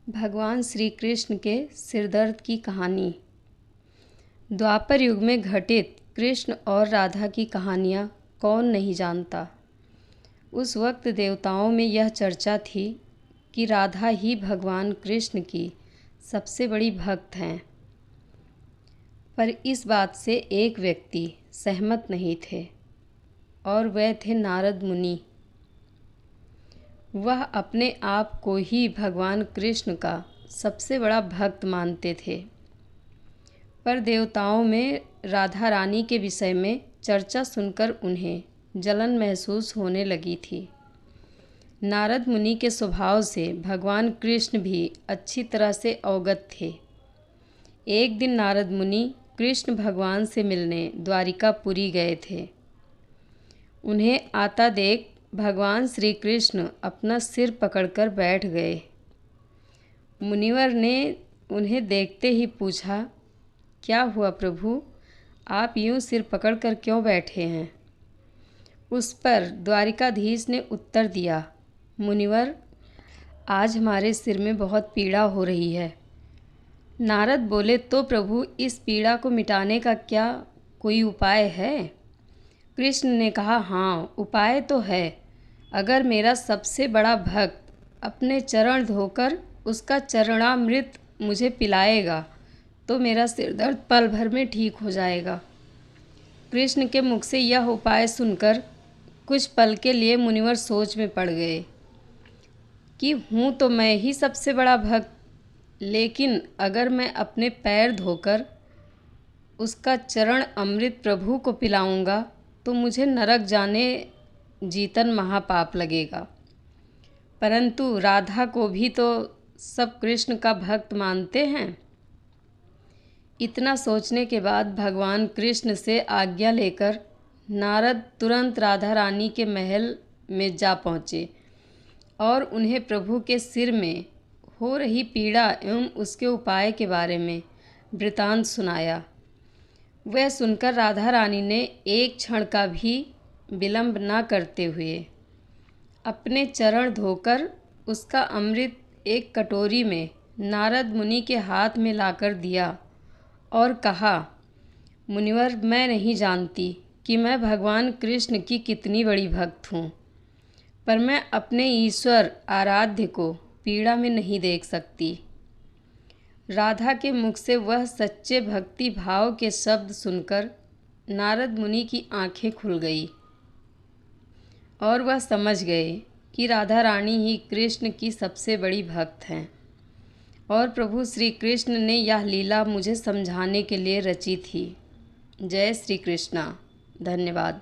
भगवान श्री कृष्ण के सिरदर्द की कहानी। द्वापर युग में घटित कृष्ण और राधा की कहानियाँ कौन नहीं जानता। उस वक्त देवताओं में यह चर्चा थी कि राधा ही भगवान कृष्ण की सबसे बड़ी भक्त हैं। पर इस बात से एक व्यक्ति सहमत नहीं थे और वह थे नारद मुनि। वह अपने आप को ही भगवान कृष्ण का सबसे बड़ा भक्त मानते थे। पर देवताओं में राधा रानी के विषय में चर्चा सुनकर उन्हें जलन महसूस होने लगी थी। नारद मुनि के स्वभाव से भगवान कृष्ण भी अच्छी तरह से अवगत थे। एक दिन नारद मुनि कृष्ण भगवान से मिलने द्वारिकापुरी गए थे। उन्हें आता देख भगवान श्री कृष्ण अपना सिर पकड़कर बैठ गए। मुनिवर ने उन्हें देखते ही पूछा, क्या हुआ प्रभु, आप यूं सिर पकड़कर क्यों बैठे हैं? उस पर द्वारिकाधीश ने उत्तर दिया, मुनिवर, आज हमारे सिर में बहुत पीड़ा हो रही है। नारद बोले, तो प्रभु, इस पीड़ा को मिटाने का क्या कोई उपाय है? कृष्ण ने कहा, हाँ, उपाय तो है। अगर मेरा सबसे बड़ा भक्त अपने चरण धोकर उसका चरणामृत मुझे पिलाएगा तो मेरा सिर दर्द पल भर में ठीक हो जाएगा। कृष्ण के मुख से यह उपाय सुनकर कुछ पल के लिए मुनिवर सोच में पड़ गए कि हूँ तो मैं ही सबसे बड़ा भक्त, लेकिन अगर मैं अपने पैर धोकर उसका चरण अमृत प्रभु को पिलाऊंगा तो मुझे नरक जाने जीतन महापाप लगेगा। परंतु राधा को भी तो सब कृष्ण का भक्त मानते हैं। इतना सोचने के बाद भगवान कृष्ण से आज्ञा लेकर नारद तुरंत राधा रानी के महल में जा पहुँचे और उन्हें प्रभु के सिर में हो रही पीड़ा एवं उसके उपाय के बारे में वृतांत सुनाया। वह सुनकर राधा रानी ने एक क्षण का भी विलंब न करते हुए अपने चरण धोकर उसका अमृत एक कटोरी में नारद मुनि के हाथ में लाकर दिया और कहा, मुनिवर, मैं नहीं जानती कि मैं भगवान कृष्ण की कितनी बड़ी भक्त हूँ, पर मैं अपने ईश्वर आराध्य को पीड़ा में नहीं देख सकती। राधा के मुख से वह सच्चे भक्ति भाव के शब्द सुनकर नारद मुनि की आंखें खुल गई और वह समझ गए कि राधा रानी ही कृष्ण की सबसे बड़ी भक्त हैं और प्रभु श्री कृष्ण ने यह लीला मुझे समझाने के लिए रची थी। जय श्री कृष्णा। धन्यवाद।